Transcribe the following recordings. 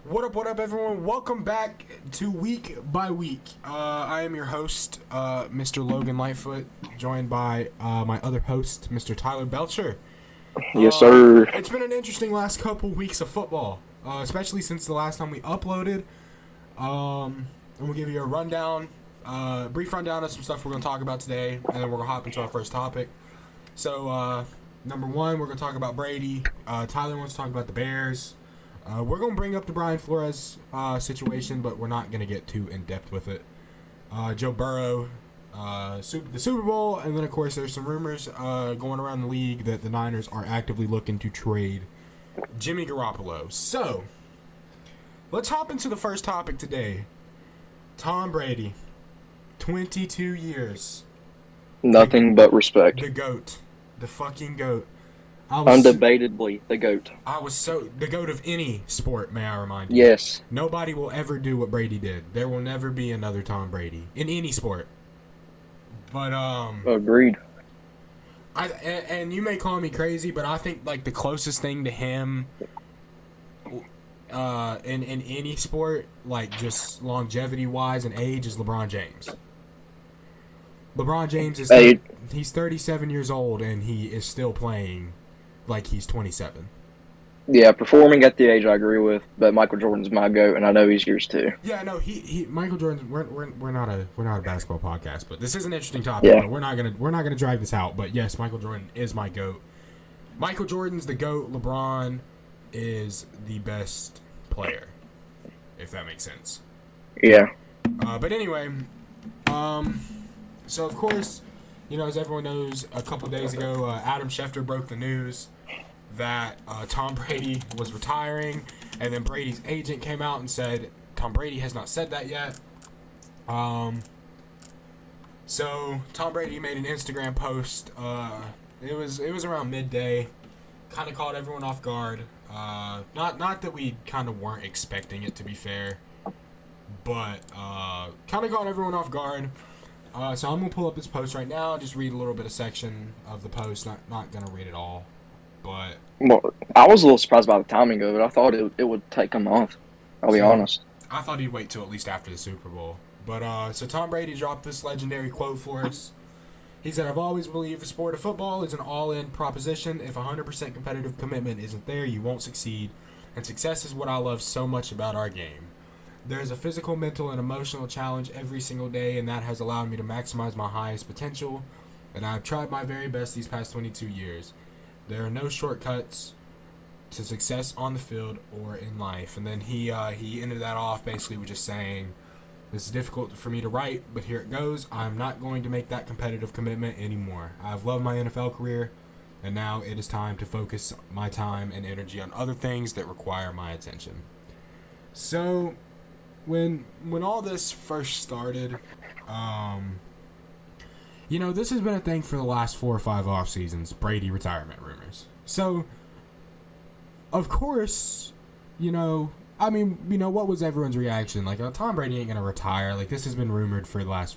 What up, everyone? Welcome back to Week by Week. I am your host, Mr. Logan Lightfoot, joined by my other host, Mr. Tyler Belcher. Yes, sir. It's been an interesting last couple weeks of football, especially since the last time we uploaded. And we'll give you a rundown, brief rundown of some stuff we're going to talk about today, and then we're going to hop into our first topic. So, number one, we're going to talk about Brady. Tyler wants to talk about the Bears. We're going to bring up the Brian Flores situation, but we're not going to get too in-depth with it. Joe Burrow, the Super Bowl, and then, of course, there's some rumors going around the league that the Niners are actively looking to trade Jimmy Garoppolo. So, let's hop into the first topic today. Tom Brady, 22 years. Nothing but respect. The GOAT. The fucking GOAT. Undebatably, the GOAT. The GOAT of any sport, may I remind you. Yes. Nobody will ever do what Brady did. There will never be another Tom Brady in any sport. But Agreed. And you may call me crazy, but I think like the closest thing to him in any sport, like just longevity wise and age, is LeBron James. LeBron James is he's 37 years old and he is still playing like he's 27. Yeah, performing at the age I agree with, but Michael Jordan's my GOAT, and I know he's yours too. Yeah, no, he Michael Jordan. We're not a basketball podcast, but this is an interesting topic. Yeah. But we're not gonna drag this out. But yes, Michael Jordan is my GOAT. Michael Jordan's the GOAT. LeBron is the best player, if that makes sense. Yeah. But anyway, so of course, you know, as everyone knows, a couple days ago, Adam Schefter broke the news that Tom Brady was retiring, and then Brady's agent came out and said Tom Brady has not said that yet. So Tom Brady made an Instagram post. It was around midday, kind of caught everyone off guard. Not that we kind of weren't expecting it, to be fair, but kind of caught everyone off guard. So I'm going to pull up this post right now, just read a little bit of section of the post, not going to read it all, but... Well, I was a little surprised by the timing of it. I thought it would take a month, I'll be honest. I thought he'd wait till at least after the Super Bowl. But, so Tom Brady dropped this legendary quote for us. He said, "I've always believed the sport of football is an all-in proposition. If 100% competitive commitment isn't there, you won't succeed, and success is what I love so much about our game. There's a physical, mental, and emotional challenge every single day, and that has allowed me to maximize my highest potential, and I've tried my very best these past 22 years. There are no shortcuts to success on the field or in life." And then he ended that off basically with just saying, "This is difficult for me to write, but here it goes. I'm not going to make that competitive commitment anymore. I've loved my NFL career, and now it is time to focus my time and energy on other things that require my attention." So... When all this first started, you know, this has been a thing for the last 4 or 5 off seasons, Brady retirement rumors. So, of course, you know, I mean, you know, what was everyone's reaction? Like, Tom Brady ain't gonna retire. Like, this has been rumored for the last,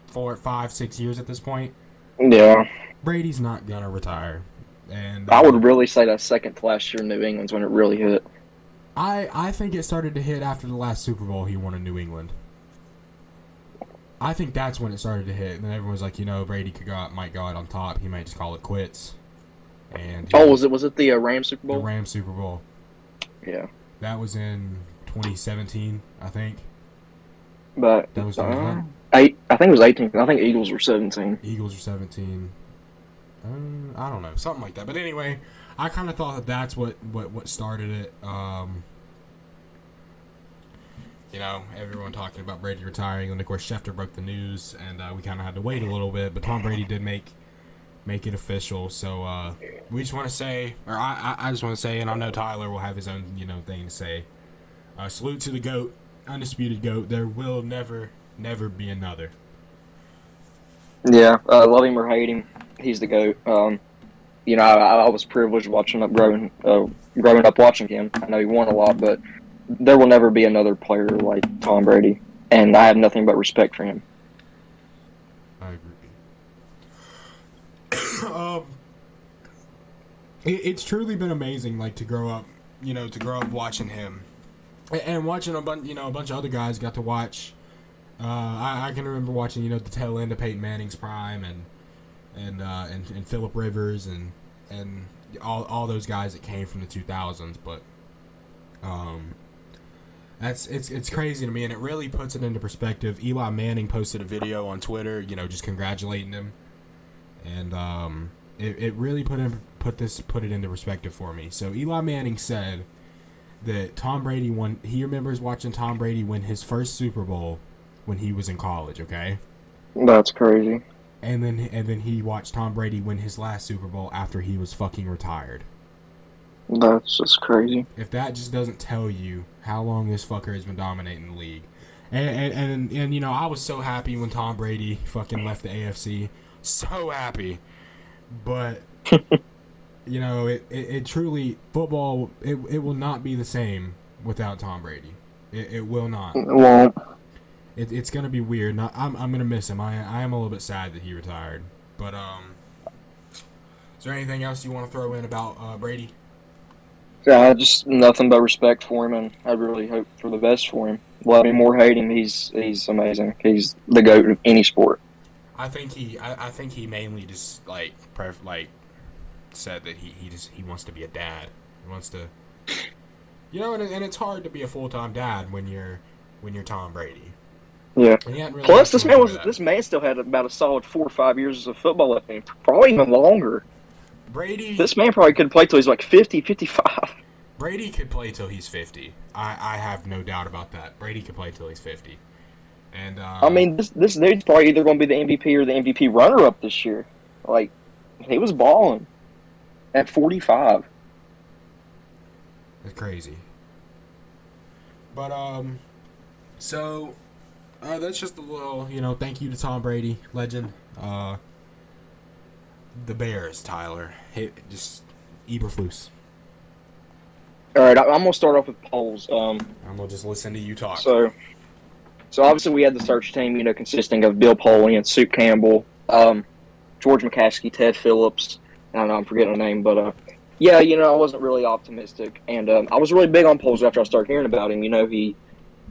4, 5, 6 years at this point? Yeah. Brady's not gonna retire. And I would really say that second to last year in New England's when it really hit. I think it started to hit after the last Super Bowl he won in New England. I think that's when it started to hit. And then everyone was like, you know, Brady might go out on top. He might just call it quits. And was it the Rams Super Bowl? The Rams Super Bowl. Yeah. That was in 2017, I think. But that was I think it was 18. I think Eagles were 17. Eagles were 17. I don't know, something like that. But anyway, I kind of thought that's what started it. You know, everyone talking about Brady retiring, and of course Schefter broke the news, and we kind of had to wait a little bit. But Tom Brady did make it official. So we just want to say, or I just want to say, and I know Tyler will have his own thing to say. Salute to the GOAT, undisputed GOAT. There will never be another. Yeah, love him or hate him, he's the GOAT. You know, I was privileged growing up watching him. I know he won a lot, but there will never be another player like Tom Brady, and I have nothing but respect for him. I agree. It's truly been amazing, like to grow up watching him, And watching a bunch of other guys got to watch. I can remember watching the tail end of Peyton Manning's prime and Phillip Rivers and all those guys that came from the 2000s. But it's crazy to me, and it really puts it into perspective. Eli Manning posted a video on Twitter, just congratulating him, and it really put it into perspective for me. So Eli Manning said that Tom Brady won. He remembers watching Tom Brady win his first Super Bowl when he was in college. Okay, That's crazy. and then he watched Tom Brady win his last Super Bowl after he was fucking retired. That's just crazy. If that just doesn't tell you how long this fucker has been dominating the league. And I was so happy when Tom Brady fucking left the AFC. So happy. But, it truly, football, it will not be the same without Tom Brady. It will not. It won't. It's going to be weird. I'm going to miss him. I am a little bit sad that he retired. But, is there anything else you want to throw in about Brady? Yeah, just nothing but respect for him, and I really hope for the best for him. Love him or hate him, he's amazing. He's the GOAT of any sport. I think he mainly just said that he wants to be a dad. He wants to, and it's hard to be a full-time dad when you're Tom Brady. Yeah. Really Plus, this man still had about a solid 4 or 5 years of football left in him, probably even longer. Brady. This man probably could play till he's like 50, 55. Brady could play till he's 50. I have no doubt about that. Brady could play till he's 50. And I mean, this dude's probably either going to be the MVP or the MVP runner-up this year. Like, he was balling at 45. That's crazy. But so that's just a little, thank you to Tom Brady, legend. The Bears, Tyler. Just Eberflus. All right, I'm going to start off with polls. I'm going to just listen to you talk. So obviously we had the search team, consisting of Bill Polian, Sue Campbell, George McCaskey, Ted Phillips. I don't know, I'm forgetting the name, but yeah, I wasn't really optimistic, and I was really big on polls after I started hearing about him. He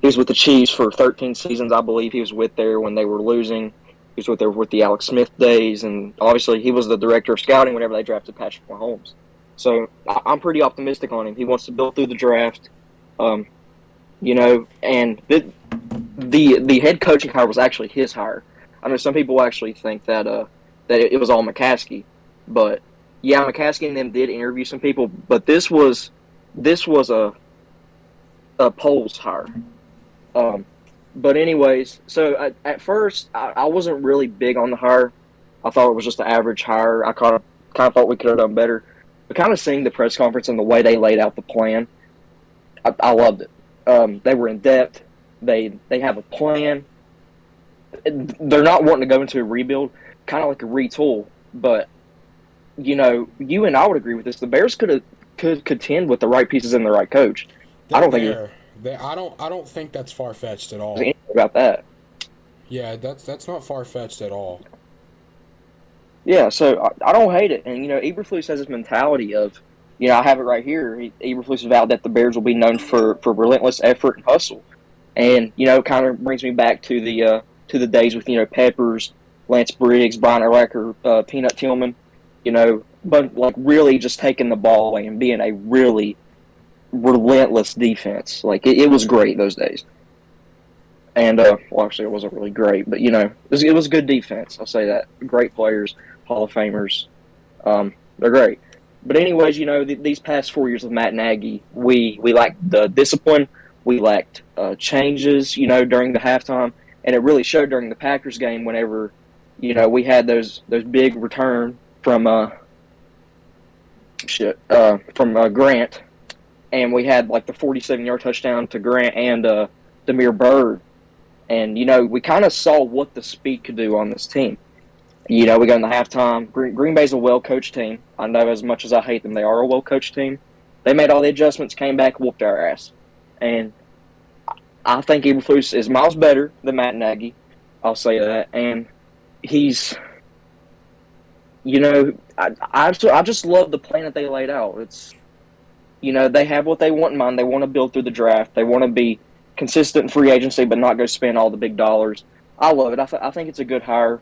was with the Chiefs for 13 seasons, I believe. He was with there when they were losing. He was with the Alex Smith days, and obviously he was the director of scouting whenever they drafted Patrick Mahomes. So I'm pretty optimistic on him. He wants to build through the draft, and the head coaching hire was actually his hire. I know some people actually think that it was all McCaskey, but yeah, McCaskey and them did interview some people, but this was a Poles hire. But anyways, so at first I wasn't really big on the hire. I thought it was just an average hire. I kind of thought we could have done better. But kind of seeing the press conference and the way they laid out the plan, I loved it. They were in depth. They have a plan. They're not wanting to go into a rebuild, kind of like a retool. But you and I would agree with this. The Bears could contend with the right pieces and the right coach. I don't think that's far fetched at all. About that. Yeah, that's not far fetched at all. Yeah, so I don't hate it. And Eberflus has this mentality of, I have it right here. Eberflus vowed that the Bears will be known for relentless effort and hustle. And kind of brings me back to the days with Peppers, Lance Briggs, Brian Urlacher, Peanut Tillman. But like really just taking the ball away and being a really relentless defense. Like it was great those days. And actually it wasn't really great, but it was good defense. I'll say that. Great players, Hall of Famers. They're great. But anyways, these past 4 years of Matt Nagy, we lacked the discipline. We lacked changes, during the halftime, and it really showed during the Packers game whenever, we had those big return from Grant, and we had like the 47-yard touchdown to Grant and Demir Bird, and we kind of saw what the speed could do on this team. We got in the halftime. Green Bay's a well-coached team. I know as much as I hate them, they are a well-coached team. They made all the adjustments, came back, whooped our ass. And I think Eberflus is miles better than Matt Nagy. I'll say that. And he's, I just love the plan that they laid out. They have what they want in mind. They want to build through the draft. They want to be consistent in free agency, but not go spend all the big dollars. I love it. I think it's a good hire.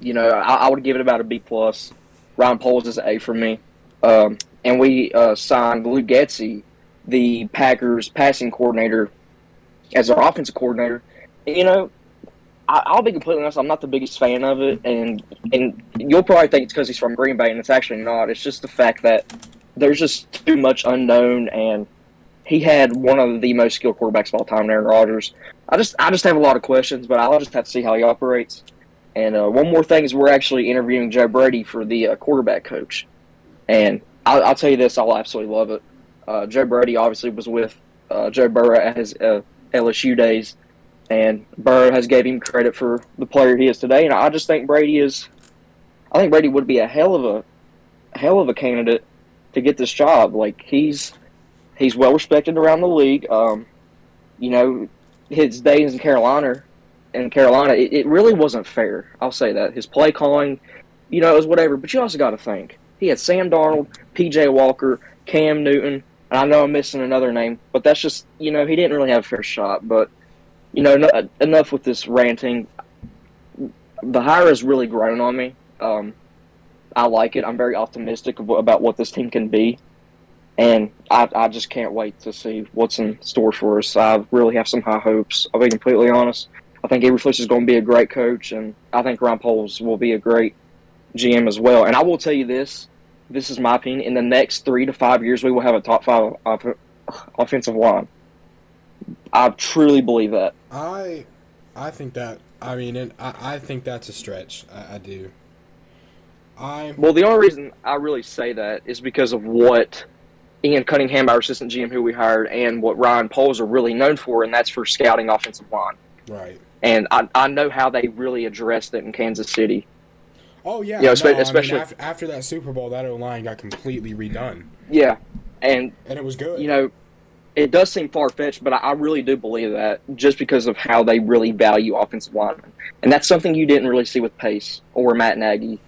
I would give it about a B plus. Ryan Poles is an A for me. And we signed Luke Getsy, the Packers passing coordinator, as our offensive coordinator. And, I'll be completely honest. I'm not the biggest fan of it, and you'll probably think it's because he's from Green Bay, and it's actually not. It's just the fact that there's just too much unknown, and he had one of the most skilled quarterbacks of all time, Aaron Rodgers. I just have a lot of questions, but I'll just have to see how he operates. And one more thing is we're actually interviewing Joe Brady for the quarterback coach, and I'll tell you this, I'll absolutely love it. Joe Brady obviously was with Joe Burrow at his LSU days. And Burrow has gave him credit for the player he is today, and I just think Brady would be a hell of a candidate to get this job. Like he's well respected around the league. His days in Carolina, it really wasn't fair. I'll say that his play calling, it was whatever. But you also got to think he had Sam Darnold, P.J. Walker, Cam Newton, and I know I'm missing another name, but that's just he didn't really have a fair shot, but. Enough with this ranting. The hire has really grown on me. I like it. I'm very optimistic about what this team can be. And I just can't wait to see what's in store for us. I really have some high hopes. I'll be completely honest. I think Eberflus is going to be a great coach, and I think Ryan Poles will be a great GM as well. And I will tell you this. This is my opinion. In the next 3 to 5 years, we will have a top 5 offensive line. I truly believe that. I think that. I think that's a stretch. I do. Well, the only reason I really say that is because of what Ian Cunningham, our assistant GM, who we hired, and what Ryan Poles are really known for, and that's for scouting offensive line. Right. And I know how they really addressed it in Kansas City. Oh yeah. Especially after that Super Bowl, that O-line got completely redone. Yeah, and it was good. It does seem far-fetched, but I really do believe that just because of how they really value offensive linemen. And that's something you didn't really see with Pace or Matt Nagy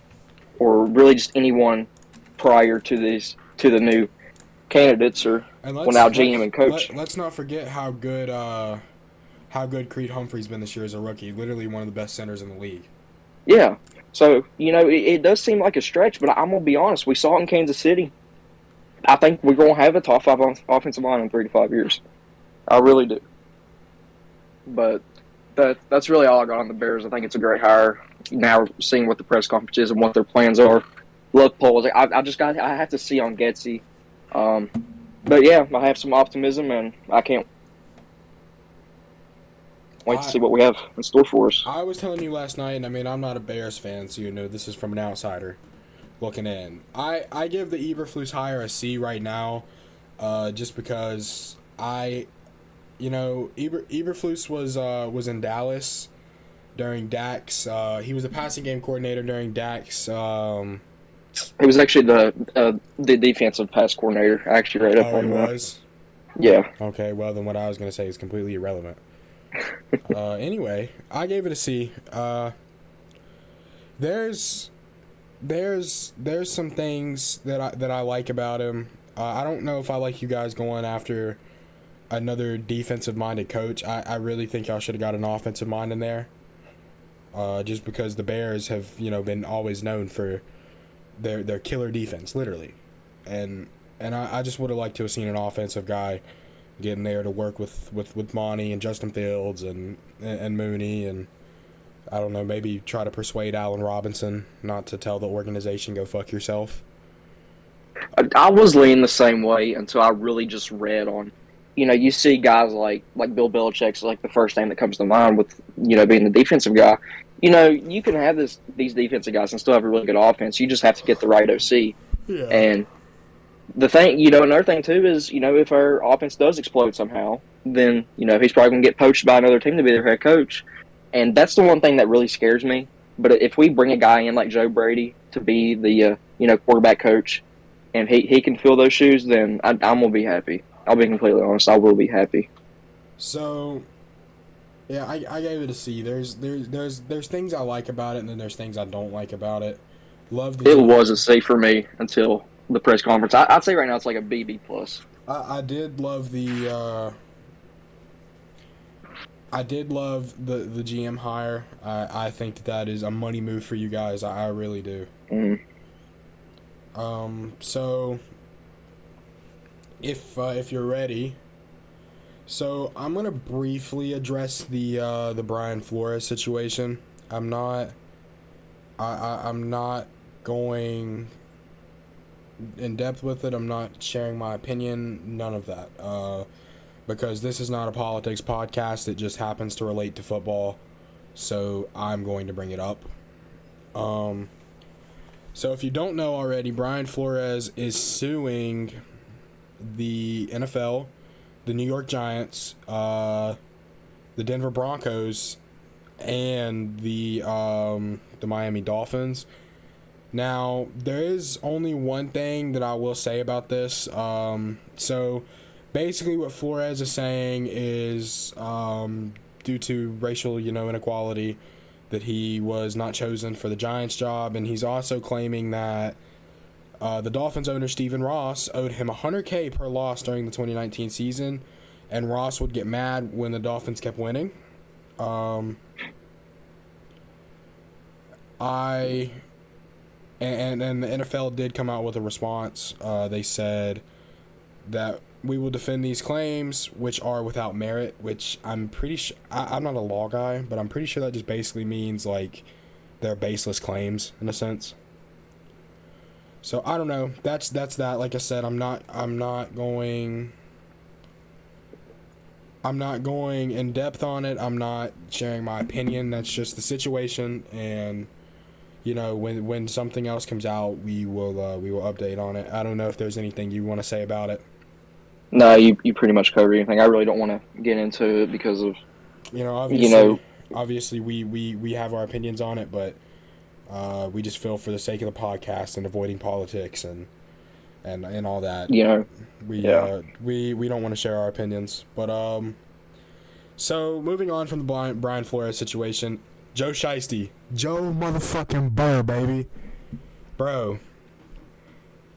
or really just anyone prior to the new candidates or now GM and coach. Let's not forget how good Creed Humphrey's been this year as a rookie. Literally one of the best centers in the league. Yeah. So, it does seem like a stretch, but I'm going to be honest. We saw it in Kansas City. I think we're going to have a top 5 offensive line in 3 to 5 years. I really do. But that's really all I got on the Bears. I think it's a great hire. Now seeing what the press conference is and what their plans are. Love Poles. I have to see on Getsy. But yeah, I have some optimism, and I can't wait to see what we have in store for us. I was telling you last night, and I'm not a Bears fan, so this is from an outsider looking in. I give the Eberflus hire a C right now, just because Eberflus was in Dallas during Dak's. He was the passing game coordinator during Dak's. He was actually the defensive pass coordinator. I actually read up on that. He was? Yeah. Okay, well then what I was going to say is completely irrelevant. Anyway, I gave it a C. There's some things that I like about him. I don't know if I like you guys going after another defensive-minded coach. I really think y'all should have got an offensive mind in there. Just because the Bears have been always known for their killer defense, literally, and I just would have liked to have seen an offensive guy getting there to work with Monty and Justin Fields and Mooney and. I don't know, maybe try to persuade Allen Robinson not to tell the organization, go fuck yourself. I was leaning the same way until I really just read on, you see guys like Bill Belichick's like the first name that comes to mind with, being the defensive guy. You can have these defensive guys and still have a really good offense. You just have to get the right OC. Yeah. And the thing, another thing too is, if our offense does explode somehow, then, he's probably going to get poached by another team to be their head coach. And that's the one thing that really scares me. But if we bring a guy in like Joe Brady to be the quarterback coach, and he can fill those shoes, then I'm gonna be happy. I'll be completely honest. I will be happy. So, yeah, I gave it a C. There's things I like about it, and then there's things I don't like about it. It was a C for me until the press conference. I'd say right now it's like a B plus. I did love the GM hire. I think that is a money move for you guys. I really do. Mm. So if you're ready, so I'm gonna briefly address the Brian Flores situation. I'm not going in depth with it. I'm not sharing my opinion. None of that. Because this is not a politics podcast. It just happens to relate to football. So I'm going to bring it up. So if you don't know already, Brian Flores is suing the NFL, the New York Giants, the Denver Broncos, and the Miami Dolphins. Now, there is only one thing that I will say about this. So basically what Flores is saying is due to racial, inequality, that he was not chosen for the Giants job, and he's also claiming that the Dolphins owner Stephen Ross owed him $100K per loss during the 2019 season, and Ross would get mad when the Dolphins kept winning. And the NFL did come out with a response. They said that we will defend these claims, which are without merit, which I'm pretty sure... I'm not a law guy, but I'm pretty sure that just basically means, like, they're baseless claims, in a sense. So, I don't know. That's that. Like I said, I'm not going in depth on it. I'm not sharing my opinion. That's just the situation, and... when something else comes out, we will update on it. I don't know if there's anything you want to say about it. No, you pretty much covered everything. I really don't want to get into it because of obviously we have our opinions on it, but we just feel for the sake of the podcast and avoiding politics and all that. We don't want to share our opinions. But so moving on from the Brian Flores situation. Joe SHIESTY. Joe motherfucking Burrow, baby. Bro.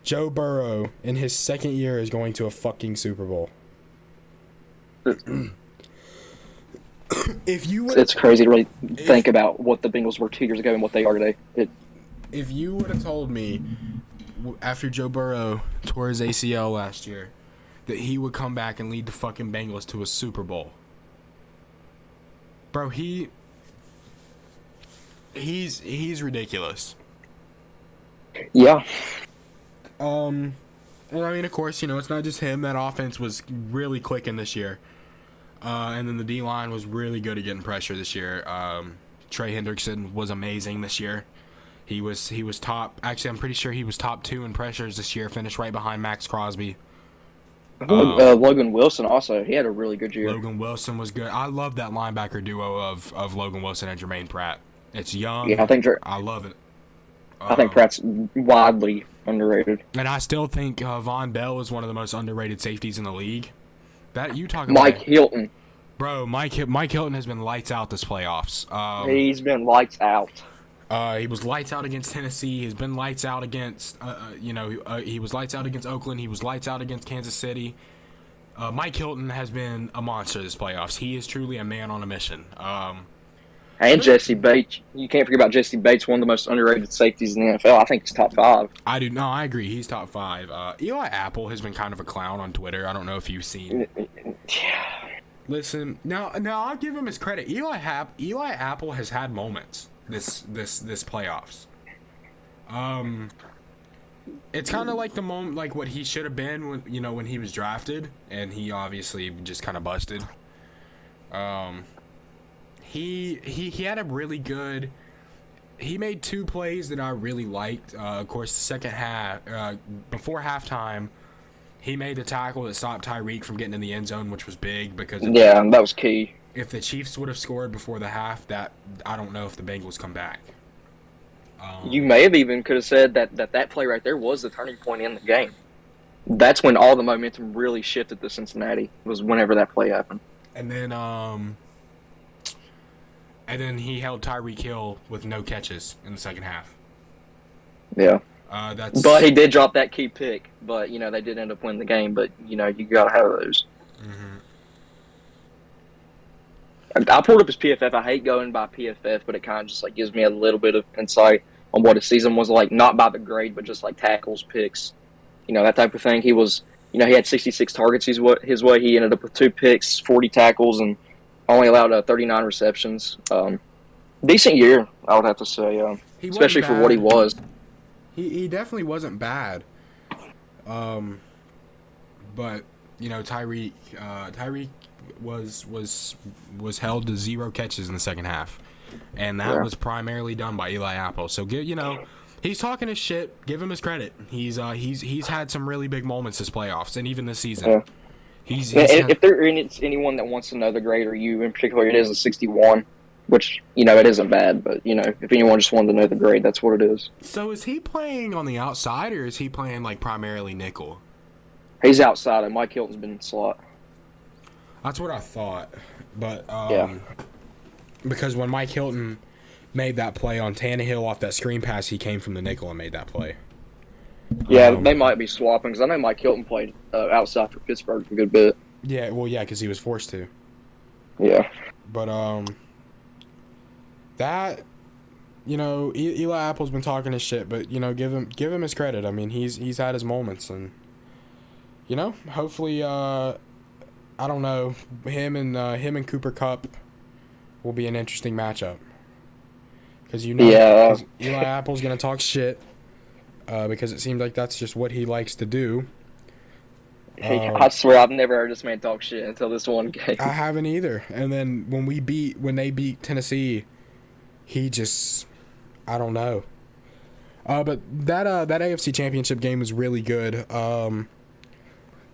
Joe Burrow, in his second year, is going to a fucking Super Bowl. It's crazy to really think about what the Bengals were 2 years ago and what they are today. If you would have told me, after Joe Burrow tore his ACL last year, that he would come back and lead the fucking Bengals to a Super Bowl. Bro, He's ridiculous. Yeah. And I mean, of course, it's not just him. That offense was really clicking this year. And then the D-line was really good at getting pressure this year. Trey Hendrickson was amazing this year. He was top. Actually, I'm pretty sure he was top 2 in pressures this year. Finished right behind Max Crosby. Logan Wilson also. He had a really good year. Logan Wilson was good. I love that linebacker duo of Logan Wilson and Jermaine Pratt. It's young. Yeah, I love it. I think Pratt's widely underrated. And I still think Von Bell is one of the most underrated safeties in the league. That you talk about Mike Hilton. Bro, Mike Hilton has been lights out this playoffs. He's been lights out. He was lights out against Tennessee. He's been lights out against, he was lights out against Oakland. He was lights out against Kansas City. Mike Hilton has been a monster this playoffs. He is truly a man on a mission. And Jesse Bates. You can't forget about Jesse Bates, one of the most underrated safeties in the NFL. I think he's top 5. I agree. He's top 5. Eli Apple has been kind of a clown on Twitter. I don't know if you've seen. Yeah. Listen, now I'll give him his credit. Eli Apple has had moments this playoffs. It's kind of like the moment, like what he should have been when he was drafted, and he obviously just kind of busted. He had a really good. He made 2 plays that I really liked. Of course, the second half, before halftime, he made the tackle that stopped Tyreek from getting in the end zone, which was big because that was key. If the Chiefs would have scored before the half, that I don't know if the Bengals come back. You may have even could have said that play right there was the turning point in the game. That's when all the momentum really shifted to Cincinnati. Was whenever that play happened. And then he held Tyreek Hill with no catches in the second half. Yeah. That's. But he did drop that key pick. But, they did end up winning the game. But, you got to have those. Mm-hmm. I pulled up his PFF. I hate going by PFF, but it kind of just like gives me a little bit of insight on what his season was like, not by the grade, but just like tackles, picks, that type of thing. He was, he had 66 targets his way. He ended up with 2 picks, 40 tackles, and only allowed 39 receptions. Decent year, I would have to say, especially for what he was. He definitely wasn't bad. But Tyreek was held to 0 catches in the second half, and that was primarily done by Eli Apple. So he's talking his shit. Give him his credit. He's had some really big moments this playoffs and even this season. Yeah. If there is anyone that wants to know the grade, or you in particular, it is a 61, which it isn't bad. But if anyone just wanted to know the grade, that's what it is. So is he playing on the outside, or is he playing like primarily nickel? He's outside, and Mike Hilton's been slot. That's what I thought, but because when Mike Hilton made that play on Tannehill off that screen pass, he came from the nickel and made that play. Yeah, they might be swapping, because I know Mike Hilton played outside for Pittsburgh for a good bit. Yeah, because he was forced to. Yeah. But, that, Eli Apple's been talking his shit, but, give him his credit. I mean, he's had his moments, and, hopefully, I don't know, him and Cooper Kupp will be an interesting matchup. Because Eli Apple's going to talk shit. Because it seems like that's just what he likes to do. I swear I've never heard this man talk shit until this one game. I haven't either. And then when they beat Tennessee, he just, I don't know. But that AFC Championship game was really good.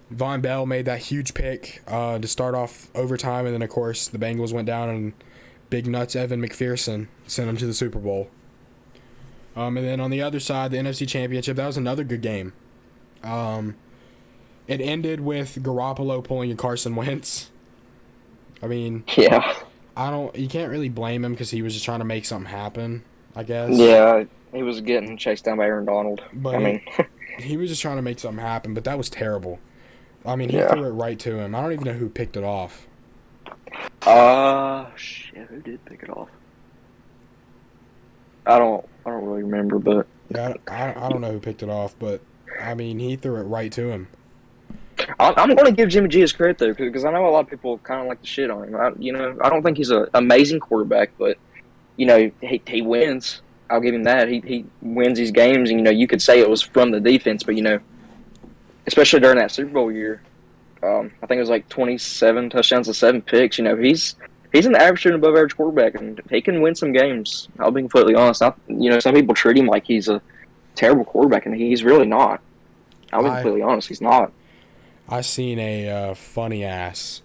Von Bell made that huge pick to start off overtime, and then of course the Bengals went down and Big Nuts Evan McPherson sent them to the Super Bowl. And then on the other side, the NFC Championship, that was another good game. It ended with Garoppolo pulling a Carson Wentz. I mean, yeah, you can't really blame him because he was just trying to make something happen, I guess. Yeah, he was getting chased down by Aaron Donald. But he was just trying to make something happen, but that was terrible. I mean, he threw it right to him. I don't even know who picked it off. Shit, who did pick it off? I don't really remember, but yeah, I don't know who picked it off, but I mean, he threw it right to him. I'm going to give Jimmy G his credit though, because I know a lot of people kind of like to shit on him. I don't think he's an amazing quarterback, but he wins. I'll give him that. He wins these games, and you could say it was from the defense, but especially during that Super Bowl year, I think it was like 27 touchdowns and 7 picks. He's an average to above average quarterback, and he can win some games. I'll be completely honest. Some people treat him like he's a terrible quarterback, and he's really not. I'll be completely honest. He's not. I seen a funny ass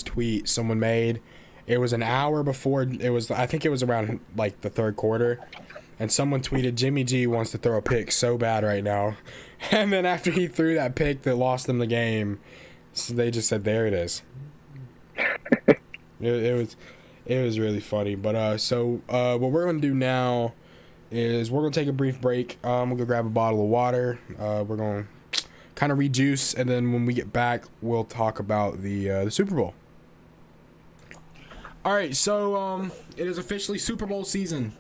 tweet someone made. It was an hour before I think it was around like the third quarter, and someone tweeted, Jimmy G wants to throw a pick so bad right now. And then after he threw that pick that lost them the game, so they just said, there it is. It was really funny. But what we're going to do now is we're going to take a brief break. We'll go grab a bottle of water. We're going to kind of rejuice, and then when we get back, we'll talk about the Super Bowl. All right, so it is officially Super Bowl season.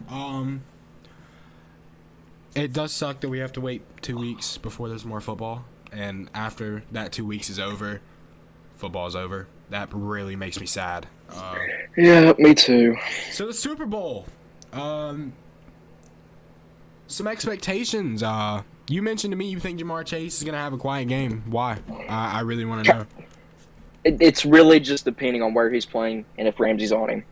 It does suck that we have to wait 2 weeks before there's more football, and after that 2 weeks is over, football's over. That really makes me sad. Yeah, me too. So the Super Bowl, some expectations. You mentioned to me you think Jamar Chase is gonna have a quiet game. Why? I really want to know. It's really just depending on where he's playing and if Ramsey's on him.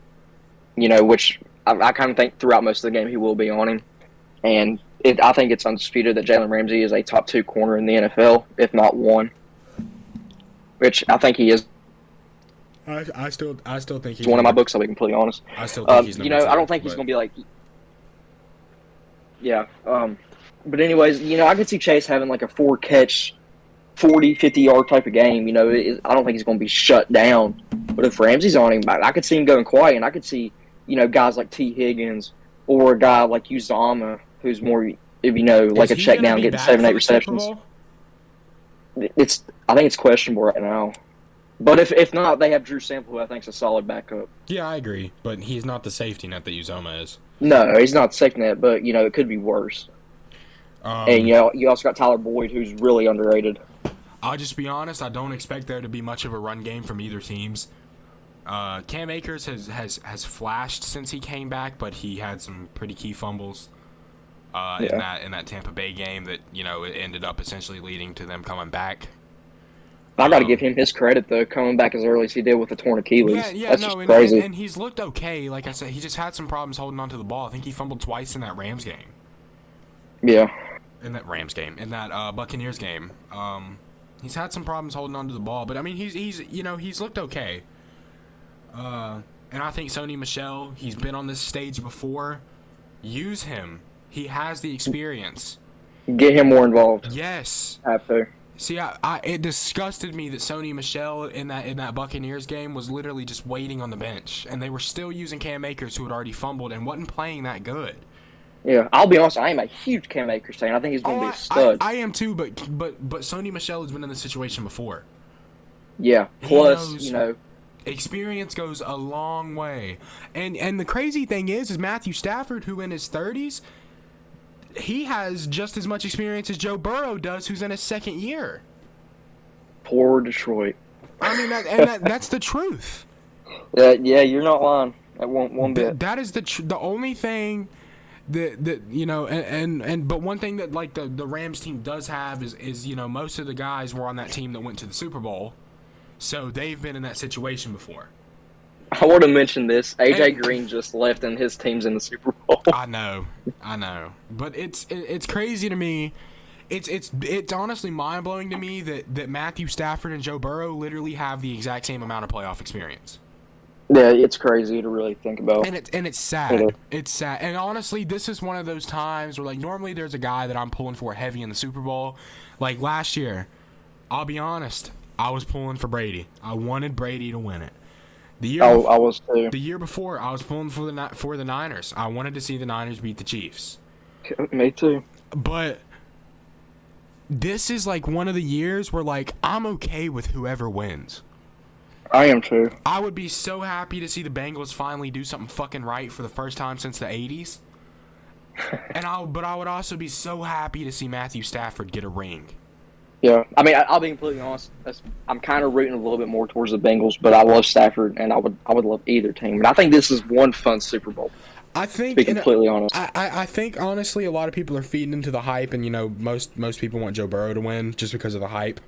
Which I kind of think throughout most of the game he will be on him. And I think it's undisputed that Jalen Ramsey is a top 2 corner in the NFL, if not 1. Which I think he is. I still think he's one of my books. I'll be completely honest. I still think he's number 2, I don't think he's going to be like. Yeah. But anyways, I could see Chase having like a 4-catch, 40, 50-yard type of game. I don't think he's going to be shut down. But if Ramsey's on him, I could see him going quiet, and I could see guys like T. Higgins or a guy like Uzama, who's more if you know, like Is a he check gonna down, be getting back 7, for 8 the Super receptions. Bowl? I think it's questionable right now. But if not, they have Drew Sample, who I think is a solid backup. Yeah, I agree, but he's not the safety net that Uzoma is. No, he's not second net, but it could be worse. And you also got Tyler Boyd, who's really underrated. I'll just be honest. I don't expect there to be much of a run game from either teams. Cam Akers has flashed since he came back, but he had some pretty key fumbles in that Tampa Bay game that it ended up essentially leading to them coming back. I got to give him his credit though, coming back as early as he did with the torn Achilles. That's just crazy. And he's looked okay. Like I said, he just had some problems holding onto the ball. I think he fumbled twice in that Rams game. Yeah. In that Buccaneers game. He's had some problems holding onto the ball, but I mean he's looked okay. And I think Sony Michel, he's been on this stage before. Use him. He has the experience. Get him more involved. Yes. Have to. See, it disgusted me that Sony Michel in that Buccaneers game was literally just waiting on the bench, and they were still using Cam Akers, who had already fumbled and wasn't playing that good. Yeah, I'll be honest. I am a huge Cam Akers fan. I think he's going to be a stud. I am too, but Sony Michel has been in this situation before. Yeah. Plus, experience goes a long way, and the crazy thing is Matthew Stafford, who in his 30s. He has just as much experience as Joe Burrow does, who's in his second year. Poor Detroit. I mean, that's the truth. Yeah, you're not lying. That one bit. That is the only thing that but one thing that like the Rams team does have is most of the guys were on that team that went to the Super Bowl, so they've been in that situation before. I want to mention this. AJ Green just left, and his team's in the Super Bowl. I know, but it's crazy to me. It's honestly mind blowing to me that Matthew Stafford and Joe Burrow literally have the exact same amount of playoff experience. Yeah, it's crazy to really think about. And it's sad. It's sad. And honestly, this is one of those times where normally there's a guy that I'm pulling for heavy in the Super Bowl. Like last year, I'll be honest, I was pulling for Brady. I wanted Brady to win it. I was too. The year before, I was pulling for the Niners. I wanted to see the Niners beat the Chiefs. Me too. But this is one of the years where I'm okay with whoever wins. I am too. I would be so happy to see the Bengals finally do something fucking right for the first time since the 80s. But I would also be so happy to see Matthew Stafford get a ring. Yeah, I mean, I'll be completely honest. I'm kind of rooting a little bit more towards the Bengals, but I love Stafford, and I would love either team. And I think this is one fun Super Bowl. I think, to be completely honest, I think honestly, a lot of people are feeding into the hype, and most people want Joe Burrow to win just because of the hype.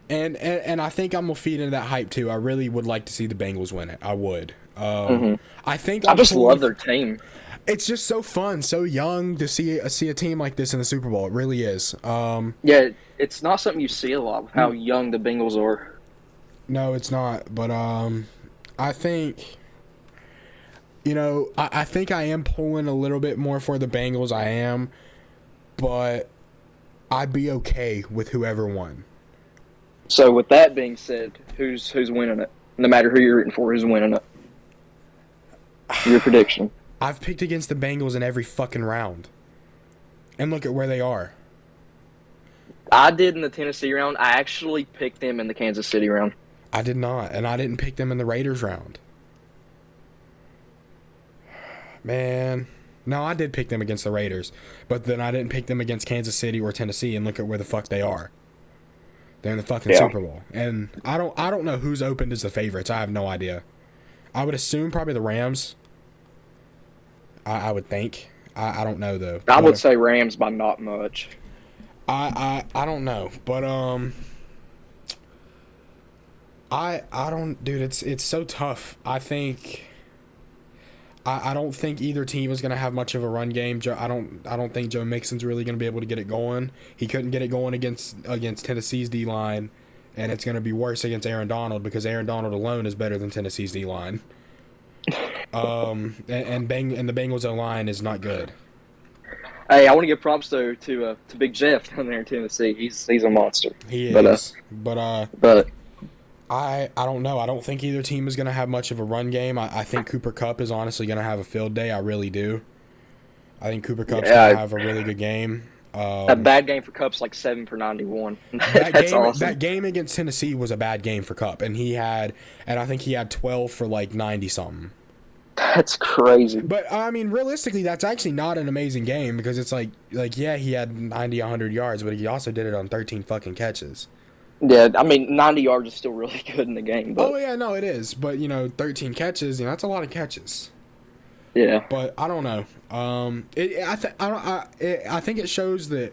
And I think I'm gonna feed into that hype too. I really would like to see the Bengals win it. I would. I think I just love their team. It's just so fun, so young to see a team like this in the Super Bowl. It really is. Yeah, it's not something you see a lot with how young the Bengals are. No, it's not. But I think, I think I am pulling a little bit more for the Bengals. I am, but I'd be okay with whoever won. So with that being said, who's winning it? No matter who you're rooting for, who's winning it? Your prediction. I've picked against the Bengals in every fucking round. And look at where they are. I did in the Tennessee round. I actually picked them in the Kansas City round. I did not, and I didn't pick them in the Raiders round. Man. No, I did pick them against the Raiders, but then I didn't pick them against Kansas City or Tennessee, and look at where the fuck they are. They're in the fucking Super Bowl. And I don't know who's opened as the favorites. I have no idea. I would assume probably the Rams. I would think. I don't know though. I would say Rams by not much. I don't know, but I don't, dude. It's so tough. I think. I don't think either team is gonna have much of a run game. I don't think Joe Mixon's really gonna be able to get it going. He couldn't get it going against Tennessee's D line, and it's gonna be worse against Aaron Donald because Aaron Donald alone is better than Tennessee's D line. And the Bengals O line is not good. Hey, I want to give props though to Big Jeff down there in Tennessee. He's a monster. He is. But I don't know. I don't think either team is going to have much of a run game. I think Cooper Kupp is honestly going to have a field day. I really do. I think Cooper Kupp's Yeah. gonna have a really good game. A bad game for Kupp's like 7 for 91. That That's game, awesome. that game against Tennessee was a bad game for Kupp, and I think he had 12 for like 90 something. That's crazy. But I mean, realistically, that's actually not an amazing game because it's like yeah, he had 90, 100 yards, but he also did it on 13 fucking catches. Yeah, I mean, 90 yards is still really good in the game. But, Oh yeah, no, it is. But 13 catches, that's a lot of catches. yeah. But I don't know. I think it shows that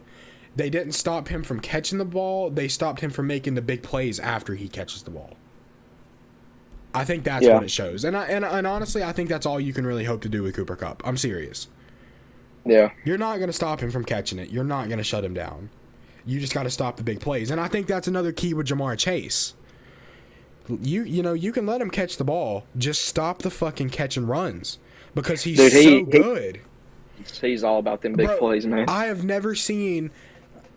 they didn't stop him from catching the ball. They stopped him from making the big plays after he catches the ball. I think that's what it shows. And honestly, I think that's all you can really hope to do with Cooper Kupp. I'm serious. Yeah. You're not going to stop him from catching it. You're not going to shut him down. You just got to stop the big plays. And I think that's another key with Jamar Chase. You can let him catch the ball. Just stop the fucking catch and runs. Because he's so good. He's all about them big plays, man. I have never seen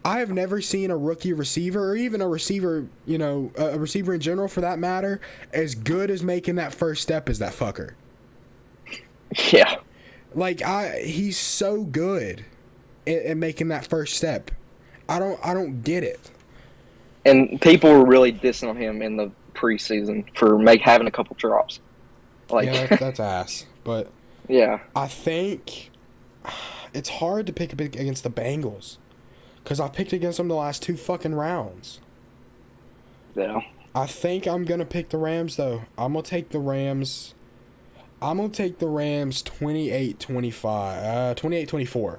a rookie receiver, or even a receiver, a receiver in general for that matter, as good as making that first step as that fucker. Yeah. Like he's so good at making that first step. I don't get it. And people were really dissing on him in the preseason for having a couple drops. Like, yeah, that's ass. But yeah, I think it's hard to pick against the Bengals because I picked against them the last 2 fucking rounds. Yeah. I think I'm gonna pick the Rams though. I'm gonna take the Rams 28-25, 28-24.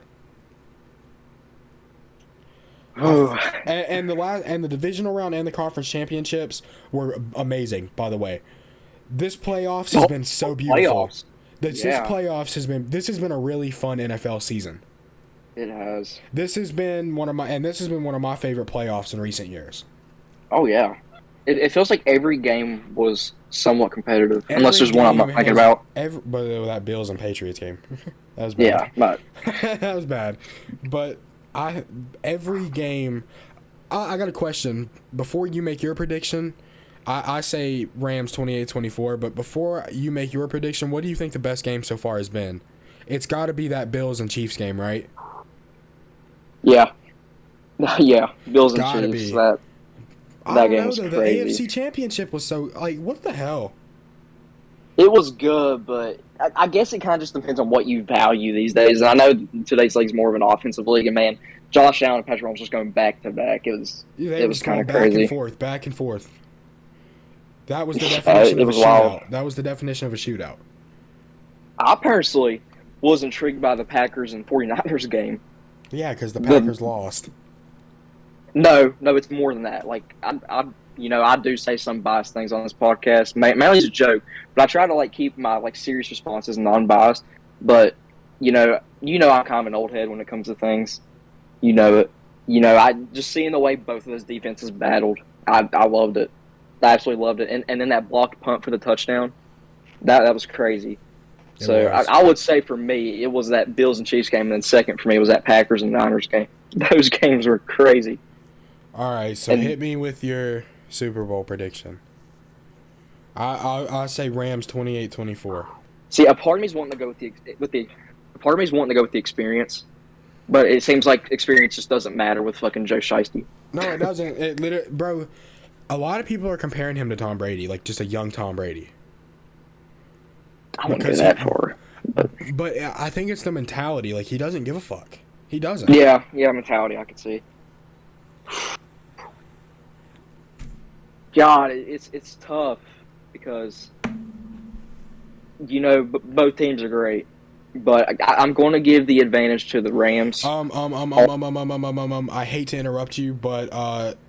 And the divisional round and the conference championships were amazing, by the way. This playoffs has been so beautiful. This has been a really fun NFL season. It has. This has been one of my favorite playoffs in recent years. Oh yeah. It feels like every game was somewhat competitive, unless there's one I'm not thinking about. But that Bills and Patriots game, that was bad. Yeah, but that was bad. But every game, I got a question before you make your prediction. I say Rams 28-24, but before you make your prediction, what do you think the best game so far has been? It's got to be that Bills and Chiefs game, right? Yeah. Yeah, Bills and Gotta Chiefs. Be. That game was crazy. The AFC Championship was so, what the hell? It was good, but I guess it kind of just depends on what you value these days. And I know today's league's more of an offensive league, and man, Josh Allen and Patrick Mahomes just going back to back. It was kind of crazy. Back and forth. That was the definition of a shootout. Wild. That was the definition of a shootout. I personally was intrigued by the Packers and 49ers game. Yeah, because the Packers lost. No, it's more than that. Like, I do say some biased things on this podcast. Mainly it's a joke, but I try to keep my serious responses non-biased. But I'm kind of an old head when it comes to things. You know it. I just seeing the way both of those defenses battled. I loved it. I absolutely loved it. And then that blocked punt for the touchdown, that was crazy. So I would say for me, it was that Bills and Chiefs game, and then second for me was that Packers and Niners game. Those games were crazy. All right, so hit me with your Super Bowl prediction. I say Rams 28-24. See, a part of me's wanting to go with the experience, but it seems like experience just doesn't matter with fucking Joe Shiesty. No, it doesn't. It literally, bro. A lot of people are comparing him to Tom Brady, like just a young Tom Brady. I wouldn't go that far. But I think it's the mentality. Like, he doesn't give a fuck. He doesn't. Yeah, mentality I could see. God, it's tough because, both teams are great. But I'm going to give the advantage to the Rams. I hate to interrupt you, but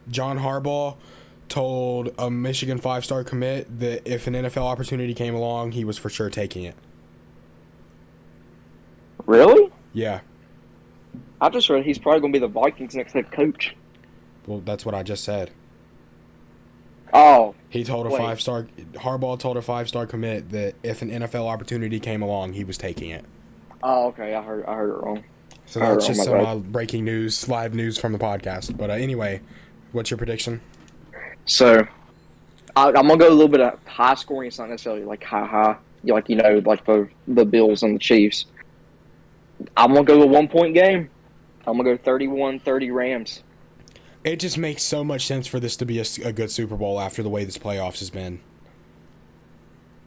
John Harbaugh told a Michigan 5-star commit that if an NFL opportunity came along, he was for sure taking it. Really? Yeah. I just read he's probably going to be the Vikings' next head coach. Well, that's what I just said. Oh. He told Harbaugh told a 5-star commit that if an NFL opportunity came along, he was taking it. Oh, okay. I heard it wrong. So that's just some breaking news, live news from the podcast. But anyway, what's your prediction? So, I'm going to go a little bit of high scoring. It's not necessarily high. Like the Bills and the Chiefs. I'm going to go a 1-point game. I'm going to go 31-30 Rams. It just makes so much sense for this to be a good Super Bowl after the way this playoffs has been.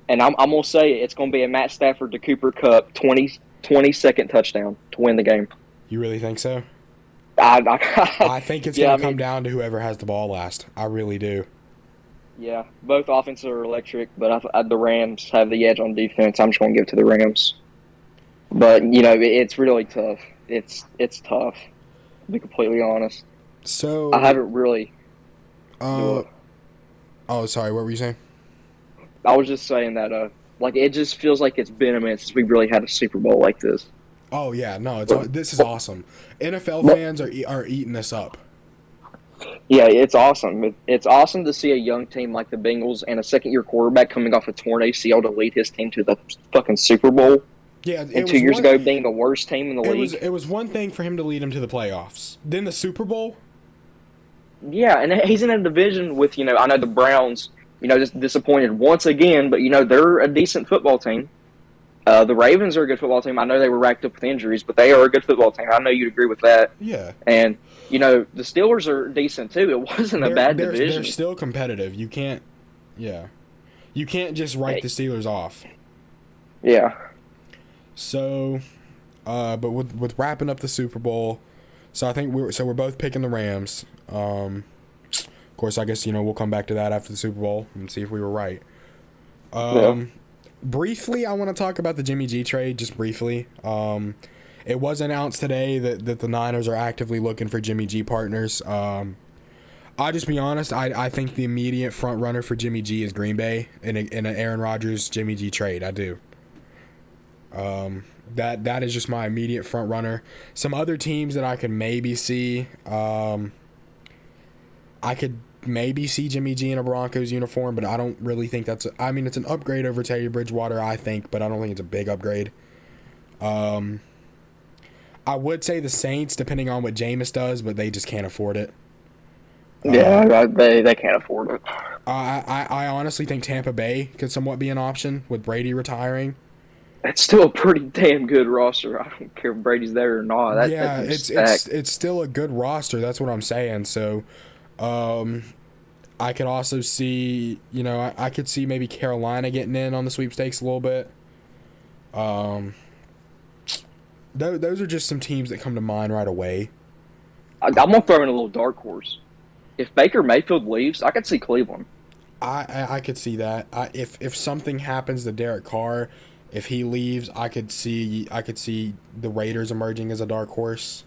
And I'm going to say it's going to be a Matt Stafford to Cooper Kupp 20-second touchdown to win the game. You really think so? I think it's going to come down to whoever has the ball last. I really do. Yeah, both offenses are electric, but the Rams have the edge on defense. I'm just going to give it to the Rams. But, it's really tough. It's tough, to be completely honest. So I haven't really. oh, sorry. What were you saying? I was just saying that, it just feels like it's been a minute since we really had a Super Bowl like this. Oh yeah, no, this is awesome. NFL fans are eating this up. Yeah, it's awesome. It's awesome to see a young team like the Bengals and a second-year quarterback coming off a torn ACL to lead his team to the fucking Super Bowl. Yeah, and 2 years ago being the worst team in the league. It was one thing for him to lead him to the playoffs. Then the Super Bowl? Yeah, and he's in a division with, I know the Browns, just disappointed once again, but, they're a decent football team. The Ravens are a good football team. I know they were racked up with injuries, but they are a good football team. I know you'd agree with that. Yeah. And, the Steelers are decent, too. It wasn't a bad division. They're still competitive. You can't just write the Steelers off. Yeah. So, but with wrapping up the Super Bowl, so I think we're both picking the Rams. Of course, I guess we'll come back to that after the Super Bowl and see if we were right. Briefly, I want to talk about the Jimmy G trade. Just briefly, it was announced today that the Niners are actively looking for Jimmy G partners. I'll just be honest. I think the immediate front runner for Jimmy G is Green Bay in an Aaron Rodgers Jimmy G trade. I do. That is just my immediate front runner. Some other teams that I could maybe see, I could maybe see Jimmy G in a Broncos uniform, but I don't really think it's an upgrade over Teddy Bridgewater, I think, but I don't think it's a big upgrade. I would say the Saints, depending on what Jameis does, but they just can't afford it. Yeah, they can't afford it. I honestly think Tampa Bay could somewhat be an option with Brady retiring. It's still a pretty damn good roster. I don't care if Brady's there or not. It's still a good roster. That's what I'm saying. So, I could also see, I could see maybe Carolina getting in on the sweepstakes a little bit. Those are just some teams that come to mind right away. I'm gonna throw in a little dark horse. If Baker Mayfield leaves, I could see Cleveland. I could see that. If something happens to Derek Carr. If he leaves, I could see the Raiders emerging as a dark horse.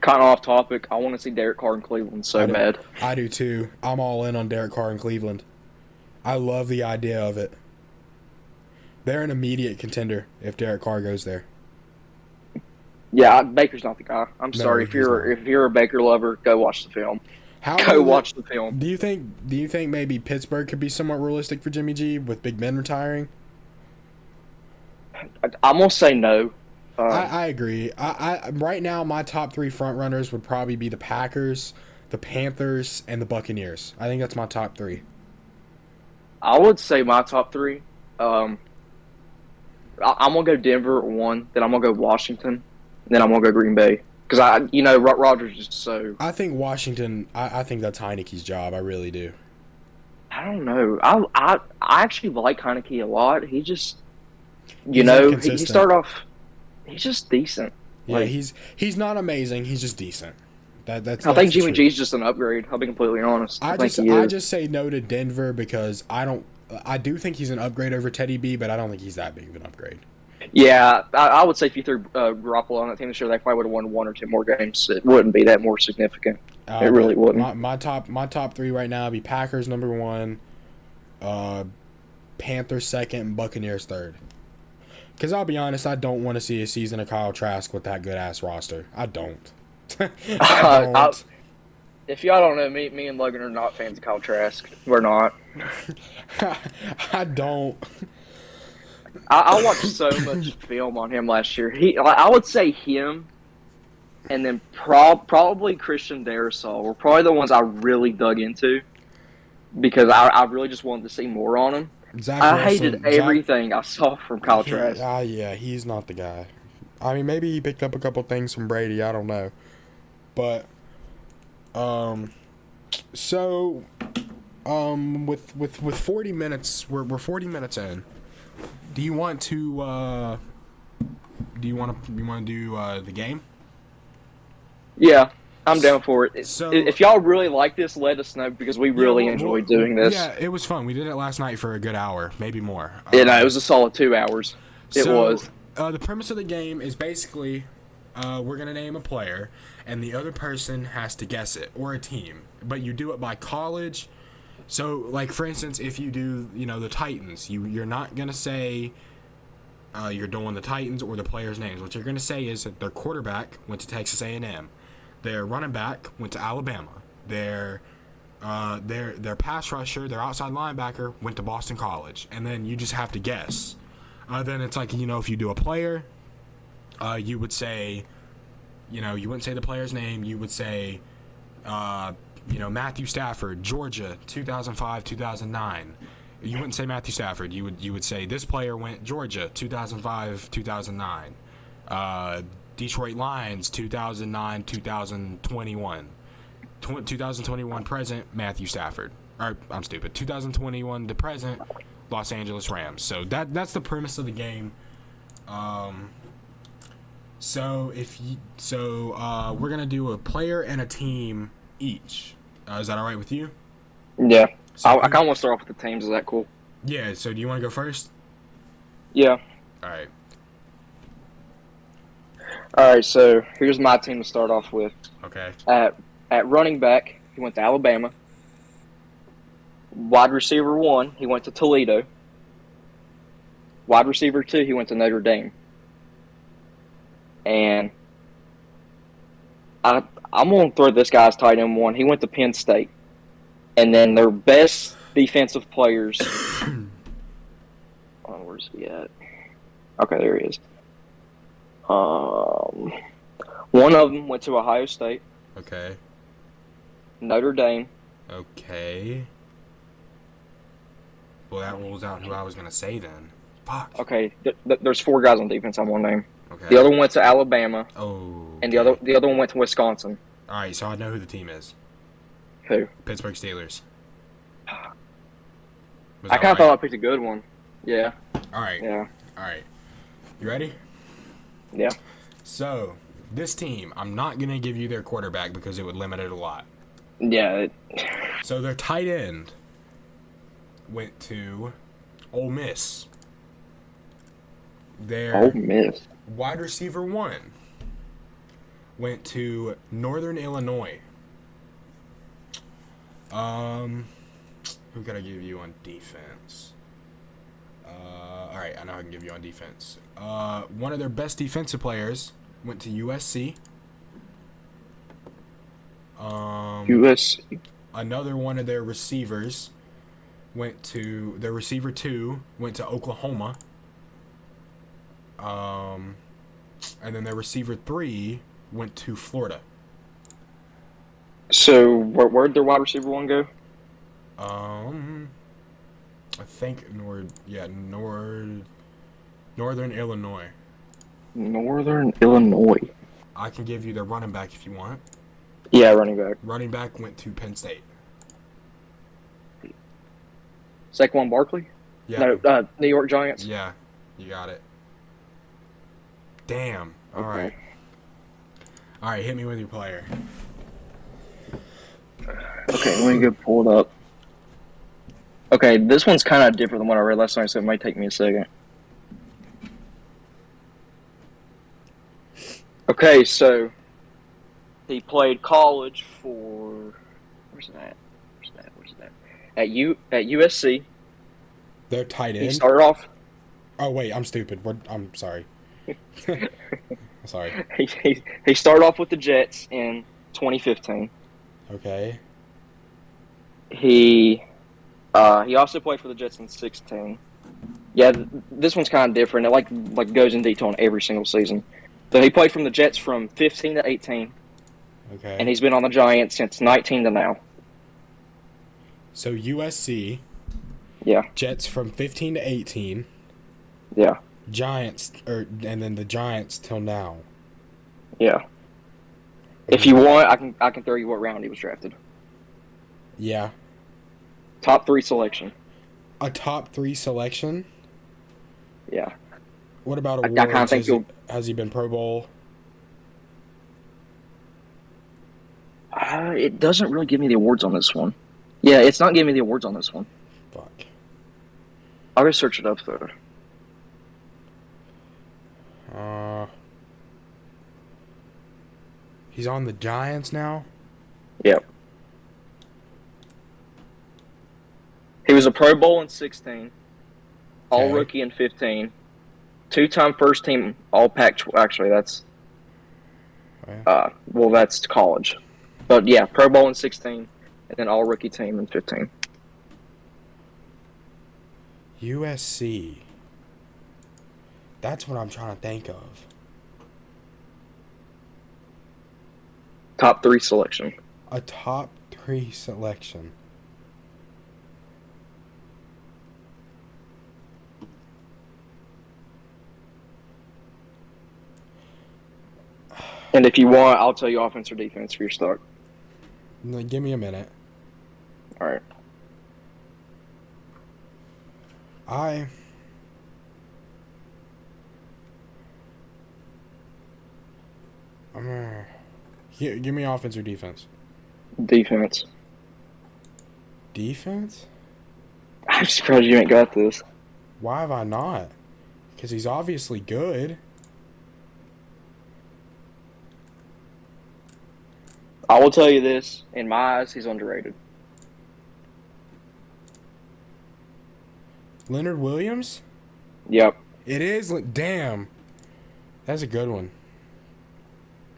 Kind of off topic, I want to see Derek Carr in Cleveland so bad. I do too. I'm all in on Derek Carr in Cleveland. I love the idea of it. They're an immediate contender if Derek Carr goes there. Yeah, Baker's not the guy. I'm sorry if you're a Baker lover, go watch the film. Watch the film. Do you think maybe Pittsburgh could be somewhat realistic for Jimmy G with Big Ben retiring? I'm gonna say no. I agree. I right now my top 3 front runners would probably be the Packers, the Panthers, and the Buccaneers. I think that's my top 3. I would say my top 3. I'm gonna go Denver at 1. Then I'm gonna go Washington. Then I'm gonna go Green Bay because Rodgers is so. I think Washington. I think that's Heineke's job. I really do. I don't know. I actually like Heineke a lot. He just. He started off. He's just decent. Yeah, he's not amazing. He's just decent. I think Jimmy G's just an upgrade. I'll be completely honest. I just say no to Denver because I do think he's an upgrade over Teddy B, but I don't think he's that big of an upgrade. Yeah, I would say if you threw Garoppolo on that team this year, they probably would have won 1 or 2 more games. It wouldn't be that more significant. It really wouldn't. My top 3 right now would be Packers number 1, Panthers 2nd, and Buccaneers 3rd. Because I'll be honest, I don't want to see a season of Kyle Trask with that good-ass roster. I don't. I don't. If y'all don't know, me and Logan are not fans of Kyle Trask. We're not. I don't. I watched so much film on him last year. I would say him and then probably Christian Darrisaw were probably the ones I really dug into because I really just wanted to see more on him. I hated everything I saw from Kyle Trask. Yeah, he's not the guy. I mean, maybe he picked up a couple things from Brady. I don't know. But, so, with 40 minutes, we're 40 minutes in. Do you want to, do the game? Yeah, I'm down for it. So, if y'all really like this, let us know because we really enjoy doing this. Yeah, it was fun. We did it last night for a good hour, maybe more. Yeah, no, it was a solid 2 hours. It was. The premise of the game is basically we're going to name a player, and the other person has to guess it, or a team. But you do it by college. So, like, for instance, if you do, the Titans, you're not going to say you're doing the Titans or the players' names. What you're going to say is that their quarterback went to Texas A&M. Their running back went to Alabama. Their pass rusher, their outside linebacker, went to Boston College. And then you just have to guess. Then it's like, if you do a player, you would say, you wouldn't say the player's name. You would say, Matthew Stafford, Georgia, 2005, 2009. You wouldn't say Matthew Stafford. You would say this player went Georgia, 2005, 2009. Detroit Lions, 2009, 2021. 2021 present, Matthew Stafford. Or, I'm stupid. 2021 to present, Los Angeles Rams. So that's the premise of the game. So we're gonna do a player and a team each. Is that all right with you? Yeah. So I kind of want to start off with the teams. Is that cool? Yeah. So do you want to go first? Yeah. All right. All right. So here's my team to start off with. Okay. At running back, he went to Alabama. Wide receiver 1, he went to Toledo. Wide receiver 2, he went to Notre Dame. And I'm going to throw this guy's tight end 1. He went to Penn State. And then their best defensive players. Where's he at? Okay, there he is. One of them went to Ohio State. Okay. Notre Dame. Okay. Well, that rules out who I was going to say then. Fuck. Okay, there's 4 guys on defense I want to name. Okay. The other one went to Alabama. Oh. And the other one went to Wisconsin. All right, so I know who the team is. Who? Pittsburgh Steelers. I kind of thought I picked a good one. Yeah. All right. Yeah. All right. You ready? Yeah. So, this team, I'm not going to give you their quarterback because it would limit it a lot. Yeah. So, their tight end went to Ole Miss. Their Ole Miss. wide receiver 1 went to Northern Illinois. Who can I give you on defense? All right, I know I can give you on defense. One of their best defensive players went to USC. USC. Another one of their receivers their receiver 2 went to Oklahoma. And then their receiver 3 went to Florida. So where'd their wide receiver 1 go? I think Northern Illinois. Northern Illinois. I can give you their running back if you want. Yeah, running back. Running back went to Penn State. Saquon Barkley? Yeah. No, New York Giants? Yeah, you got it. Damn. All Okay. right. All right, hit me with your player. Okay, let me get pulled up. Okay, this one's kind of different than what I read last night, so it might take me a second. Okay, so he played college for where's that? At USC. Their tight end. He started off. Oh wait, I'm stupid. I'm sorry. Sorry. He started off with the Jets in 2015. Okay. He also played for the Jets in 16. Yeah, this one's kind of different. It like goes in detail on every single season. So he played from the Jets from 15 to 18. Okay. And he's been on the Giants since 19 to now. So USC. Yeah. Jets from 15 to 18. Yeah. Giants, and then the Giants till now. Yeah. If you want, I can throw you what round he was drafted. Yeah. Top 3 selection. A top 3 selection? Yeah. What about I kind of awards? think Has he been Pro Bowl? It doesn't really give me the awards on this one. Yeah, it's not giving me the awards on this one. Fuck. I'll go search it up though. He's on the Giants now? Yep. He was a Pro Bowl in 16, All Rookie in 15, 2-time first team All Pac. Actually, that's that's college. But yeah, Pro Bowl in 16, and then All Rookie team in 15. USC. That's what I'm trying to think of. Top 3 selection. A top 3 selection. And if you want, I'll tell you offense or defense for your start. Give me a minute. All right. Give me offense or defense. Defense. Defense? I'm surprised you ain't got this. Why have I not? Because he's obviously good. I will tell you this. In my eyes, he's underrated. Leonard Williams? Yep. It is. Damn. That's a good one.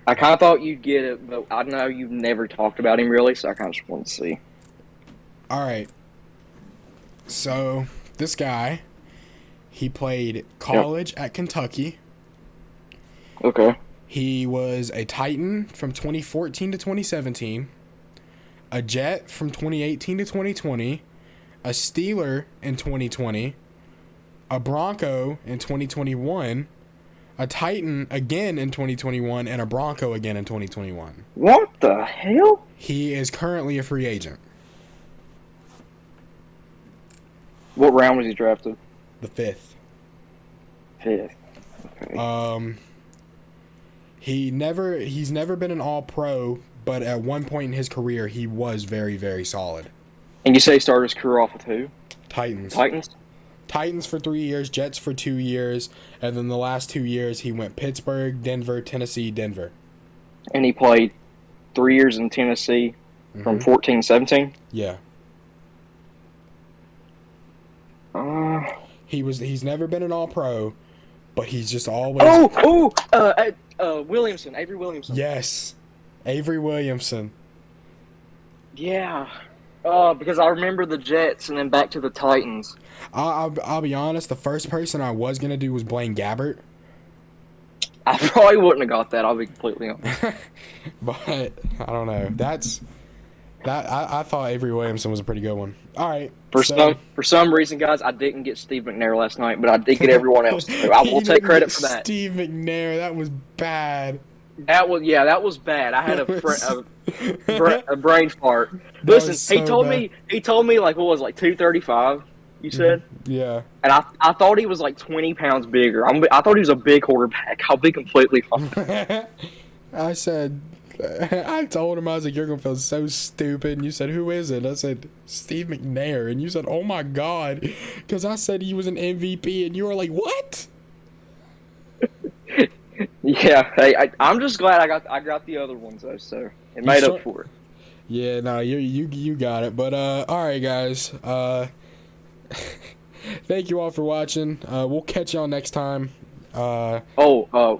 I kind of thought you'd get it, but I know you've never talked about him really, so I kind of just wanted to see. All right. So, this guy, he played college at Kentucky. Okay. He was a Titan from 2014 to 2017, a Jet from 2018 to 2020, a Steeler in 2020, a Bronco in 2021, a Titan again in 2021, and a Bronco again in 2021. What the hell? He is currently a free agent. What round was he drafted? The 5th. 5th. Okay. He's never been an All-Pro, but at one point in his career, he was very, very solid. And you say he started his career off with who? Titans. Titans for 3 years, Jets for 2 years, and then the last 2 years he went Pittsburgh, Denver, Tennessee, Denver. And he played 3 years in Tennessee from 14-17? Yeah. He's never been an All-Pro, but he's just always... Williamson, Avery Williamson. Yes, Avery Williamson. Yeah. Because I remember the Jets and then back to the Titans. I'll be honest, the first person I was going to do was Blaine Gabbert. I probably wouldn't have got that, I'll be completely honest. But, I don't know. I thought Avery Williamson was a pretty good one. All right. For some reason, guys, I didn't get Steve McNair last night, but I did get everyone else. So I will take credit for that. Steve McNair, that was bad. That was bad. I had a brain fart. Listen, so he told me like what was it, like 235. You said? Yeah. And I thought he was like 20 pounds bigger. I thought he was a big quarterback. I'll be completely honest. I told him, I was like, you're going to feel so stupid. And you said, who is it? I said, Steve McNair. And you said, oh my God. Because I said he was an MVP. And you were like, what? Yeah. Hey, I'm just glad I got the other ones, though. So it made up for it. Yeah, no, you got it. But, all right, guys. Thank you all for watching. We'll catch y'all next time. One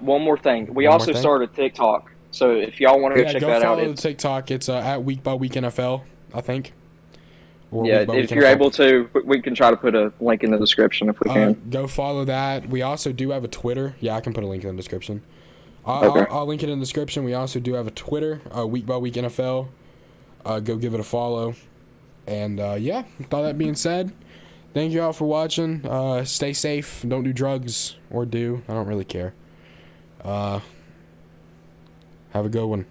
more thing. We also started TikTok. So if y'all want to go check that out, follow the TikTok. It's at WeekByWeek NFL, I think. Or if you're able to, we can try to put a link in the description if we can. Go follow that. We also do have a Twitter. Yeah, I can put a link in the description. Okay. I'll link it in the description. We also do have a Twitter, WeekByWeek NFL. Go give it a follow. And with all that being said, Thank you all for watching. Stay safe. Don't do drugs, or do. I don't really care. Have a good one.